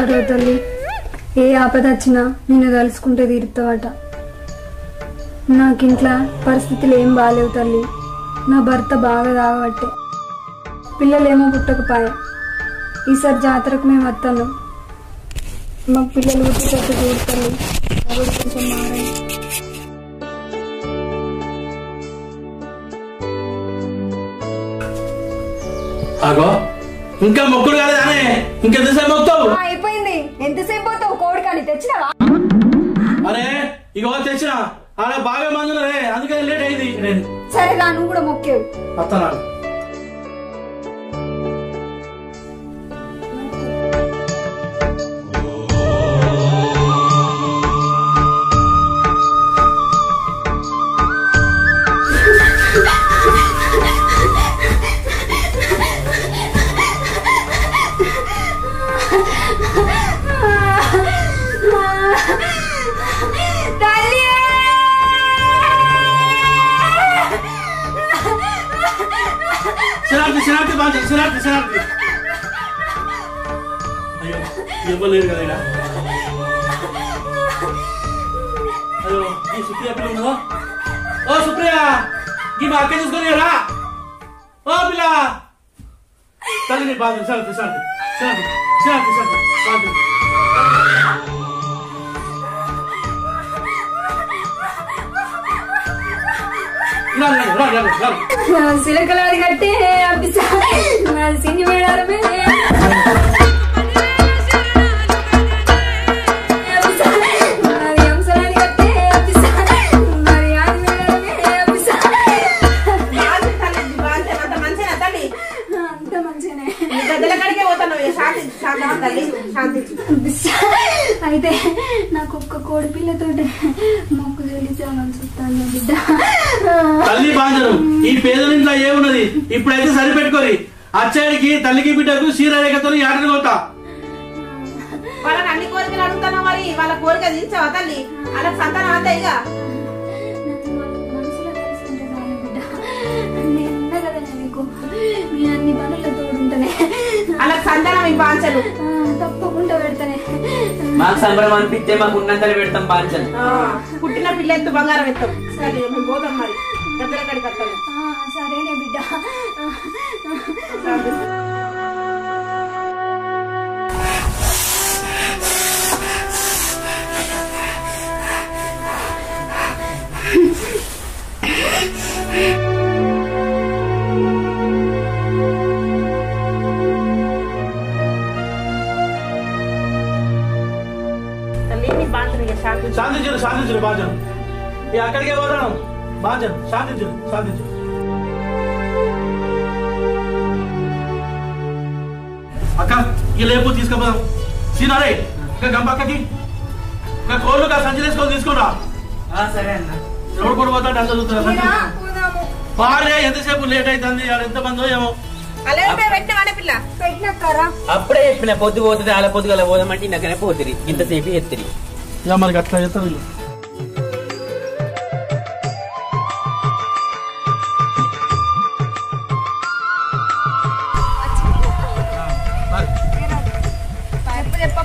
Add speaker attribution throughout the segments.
Speaker 1: కాపాడు తల్లి. ఏ ఆపద వచ్చినా నిన్ను తలుసుకుంటే తీరుతావట. నాకింట్లో పరిస్థితులు ఏం బాగాలేవు తల్లి. నా భర్త బాగా తాగబట్టే పిల్లలేమో పుట్టకపోయా. ఈసారి జాతరకు మేము వస్తాను. మా పిల్లలు పుట్టేటట్టు చూడు తల్లి. అవి కొంచెం మారాయి.
Speaker 2: ఇంకా మొక్కుడు కాలేదానే? ఇంకెంతసేపు మొక్కుతావు?
Speaker 1: అయిపోయింది. ఎంతసేపు పోతావు? కోడి కానీ తెచ్చినావా?
Speaker 2: అరే ఇగో తెచ్చిన. ఆడ బాగా మంది ఉన్నారే, అందుకని లేట్ అయింది.
Speaker 1: సరే రా, నువ్వు కూడా మొక్కేవు.
Speaker 2: వస్తాను. శనార్థి అయ్యో ఇవ్వలేరు కదా ఇలా. అయ్యో ఈ సుప్రియ పిల్ల ఉన్నదో? ఓ సుప్రియ, ఈ మా అక్క చూసుకొని రా. ఓ పిల్ల తల్లిని బాధ శాంతి శాంతి శాంతి శాంతి శాంతి శాంతి.
Speaker 1: సిలకలాది కట్టే సిని మేడారమే అయితే నాకు ఒక్క కోడి పిల్లతో మొక్కు చెల్లించాలని చూస్తాను బిడ్డ.
Speaker 2: తల్లి బాంజరు ఈ పేదలింట్లో ఏమున్నది? ఇప్పుడైతే సరిపెట్టుకోరి. అచ్చాడికి తల్లికి బిడ్డకు క్షీరరేఖతో ఆటలు పోతా.
Speaker 3: వాళ్ళకి అన్ని కోరికలు అడుగుతాను, మరి వాళ్ళ కోరిక తీర్చావా తల్లి? వాళ్ళకి సంతానం అంతా ఇక
Speaker 1: నేనున్నా కదా నీకు. నేను అన్ని పనుల్లో తోడుంటానే.
Speaker 3: వాళ్ళకి సంతానం ఈ పాంచలు
Speaker 1: తప్పకుండా పెడతానే.
Speaker 4: మాకు సంబరం అనిపిస్తే మాకు ఉన్నంతలో పెడతాం పాంచలు.
Speaker 3: పుట్టిన పిల్ల ఎత్తు బంగారం ఎత్తాం. సరే మేము పోతాం మరి గద్దెల కాడికి వస్తాము.
Speaker 1: సరేనే బిడ్డ.
Speaker 2: శాంతించరు శాంతించరు బాంజను. ఈ అక్కడికే పోతాను. బాంజను శాంతించరు శాంతించరు. అక్క ఈ లేపు తీసుకుపోదాం. సీనారే ఇంకా గంపక్కకి ఇంకా కోళ్ళు సంచి తీసుకొని తీసుకురా.
Speaker 4: సరే అన్న.
Speaker 2: ఎవరు కూడా పోతాడు అంత చూస్తున్నా. బాగా ఎంతసేపు లేట్ అవుతుంది. ఎంత మందో ఏమో.
Speaker 4: అప్పుడే చెప్పిన పొద్దు పోతుంది, అలా పొద్దుగల పోదామంటే ఇంకనే పోతుంది. ఇంతసేపు ఎత్తిరి
Speaker 2: మనకి అట్లా చేస్తారు.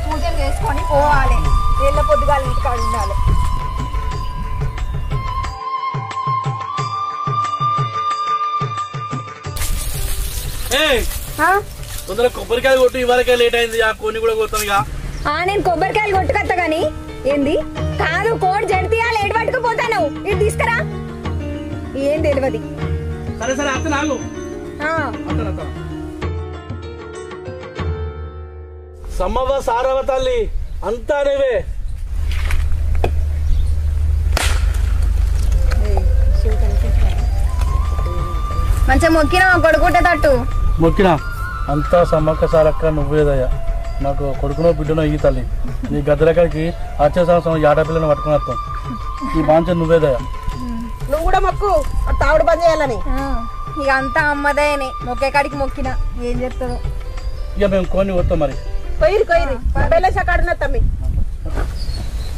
Speaker 1: పూజలు చేసుకొని పోవాలి. ఏళ్ళ పొద్దుగాల ఇంటికాడ ఉండాలి.
Speaker 2: తొందరగా కొబ్బరికాయలు కొట్టు. ఇవాళకే లేట్ అయింది. ఆ కొన్ని కూడా కొడతాను ఇక.
Speaker 1: నేను కొబ్బరికాయలు కొట్టుకొత్తా గాని ఏంది కాదు కోడి జడితీయా లేట్ పట్టుకుపోతాను. ఇది తీసుకురా. ఏం తెలియదు.
Speaker 2: సరే సరే అత్త నాకు సమ్మవ్వ సారవ తల్లి అంతా నువ్వే.
Speaker 1: మంచిగా మొక్కినా కొడుకుంటే తట్టు
Speaker 2: మొక్కినా అంతా సమ్మక్క సారక్క నువ్వేదయ్యా. నాకు కొడుకునో బిడ్డనో ఈ తల్లి. నీ గద్దెలకి వచ్చే సంవత్సరం ఆడపిల్లని పట్టుకుని వస్తాం. ఈ బాంచ నువ్వేదయ్యా.
Speaker 3: నువ్వు కూడా మొక్కు తావుడు పని చేయాలని.
Speaker 1: ఇక అంతా అమ్మదయనే. మొక్కే కాడికి మొక్కినా ఏం చెప్తావు.
Speaker 2: ఇక మేము కొన్ని వస్తాం మరి.
Speaker 3: కొయ్యి కొయ్యి బెల్లసాకాడున్నా తమ్మి.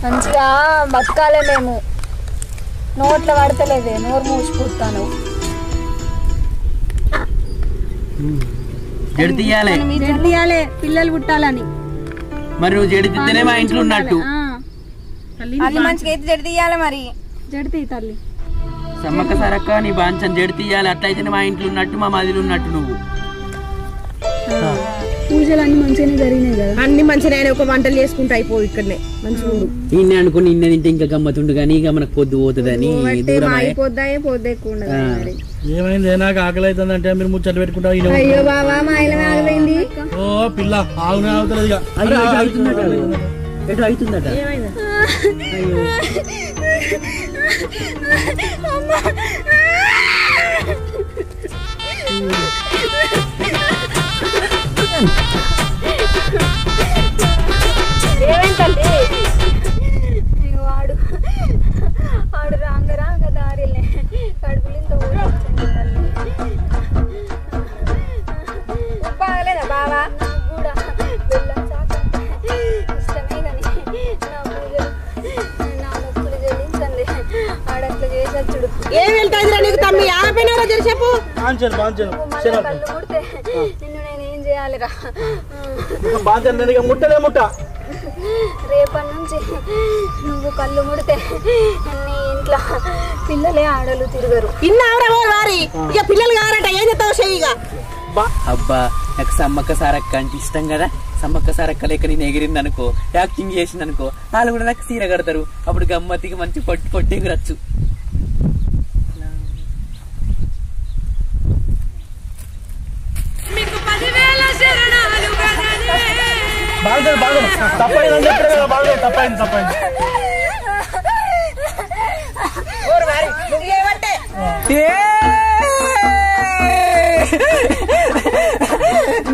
Speaker 1: మంచిగా బతకాలే మేము. నోట్లో పడతలేదే. నోరు మూసుకుంటాను.
Speaker 4: జడి తీయాలి
Speaker 1: పిల్లలు పుట్టాలని.
Speaker 4: మరి నువ్వు జడితేనే మా ఇంట్లో ఉన్నట్టు.
Speaker 1: అల్లి మంచిగా అయితే జడి తీయాలి, మరి జడి తీ తల్లి.
Speaker 4: సమ్మక్క సారక్క నీ బాంచని జడి తీయాలి, అట్లయితేనే మా ఇంట్లో ఉన్నట్టు మా మదిలో ఉన్నట్టు. నువ్వు
Speaker 1: పూజలు అన్ని మంచిగానే జరిగినాయి కదా?
Speaker 3: అన్ని మంచిగా ఒక వంటలు చేసుకుంటూ అయిపో ఇక్కడనే మంచిగా
Speaker 4: ఇన్నే అనుకుని ఇన్న తింటే ఇంకా గమ్మతుండు కానీ ఇక మనకు పొద్దు పోతుందని
Speaker 1: పొద్దు ఎక్కువ ఉండదు.
Speaker 2: ఏమైంది? నాకు ఆకలి అవుతుందంటే మీరు ముచ్చట్లు పెట్టుకుంటా.
Speaker 1: అయ్యో బాబా మా ఆయన ఆగిపోయింది.
Speaker 2: ఓ పిల్ల ఆగునే అవుతుంది ఇక.
Speaker 4: ఎటు అవుతుందట.
Speaker 1: వాడు రాంగ రాంగ దారిలే కడుపులింత బాగలేదా బావా? కూడా బెల్లం చాక ఇష్టమే కానీ నా పూజలు నా మొక్కులు చెల్లించండి. ఆడట్లా చేసచ్చుడు.
Speaker 3: ఏం వెళ్తాదిరా నీకు తమ్మి? ఆపేనవరా జర చెప్పు.
Speaker 1: కళ్ళు ముడితే నిన్ను నేనేం చేయాలిరా?
Speaker 2: ముట్టలే ముట్ట.
Speaker 1: రేపటి నుంచి నువ్వు కళ్ళు ముడితే నీ ఇంట్లో పిల్లలే ఆడలు తిరగరు.
Speaker 3: ఇక పిల్లలు కావాలంట ఏం చెప్తావు చెయ్యిగా.
Speaker 4: అబ్బా నాకు సమ్మక్క సారక్క అంటే ఇష్టం కదా. సమ్మక్క సారక్క లేక నేను ఎగిరింది అనుకో, యాక్టింగ్ చేసింది అనుకో, వాళ్ళు కూడా నాకు సీర కడతారు. అప్పుడు గమ్మత్తికి మంచి పొట్టి ఎగురచ్చు.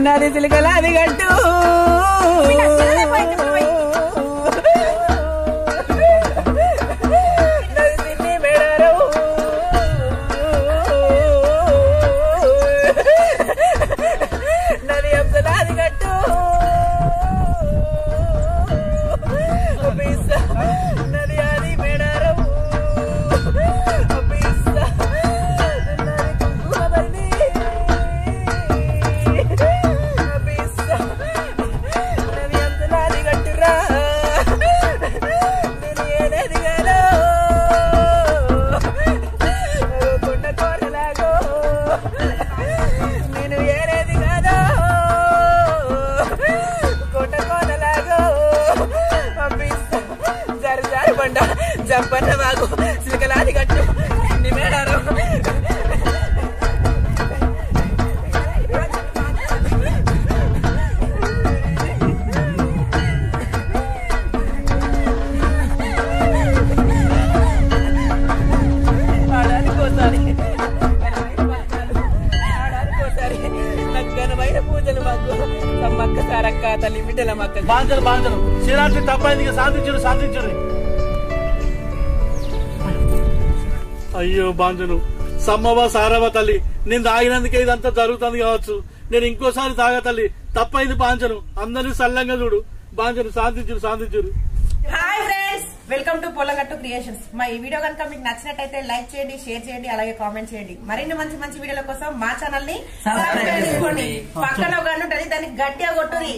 Speaker 3: నది చిలుకల అది గట్టు నది అంశల అది గట్టు నది అది మేడారం జంపన్న మాకు సిలకలాది గట్టు మేడారు. నగ్గనమైన పూజలు మాకు సమ్మక్క సారక్క తల్లి బిడ్డల మక్క
Speaker 2: బాంచరు శివరాత్రి తప్పైంది. సాధించరు. అయ్యో బాంజను, సమ్మవ సారవ తల్లి, నేను తాగినందుకే ఇదంతా జరుగుతుంది కావచ్చు. నేను ఇంకోసారి తాగా తల్లి, తప్పైంది బాంజను. అందరినీ సల్లంగా చూడు బాంజను. సాధించురు.
Speaker 3: Hi friends, welcome to Pollagattu creations. మా ఈ వీడియో కనుక మీకు నచ్చినట్టయితే లైక్ చేయండి, షేర్ చేయండి, అలాగే కామెంట్ చేయండి. మరిన్ని మంచి వీడియోల కోసం మా ఛానల్ ని సబ్స్క్రైబ్ చేసుకోండి. పక్కన ఒక గంట ఉంటుంది, దానికి గట్టిగా కొట్టుది.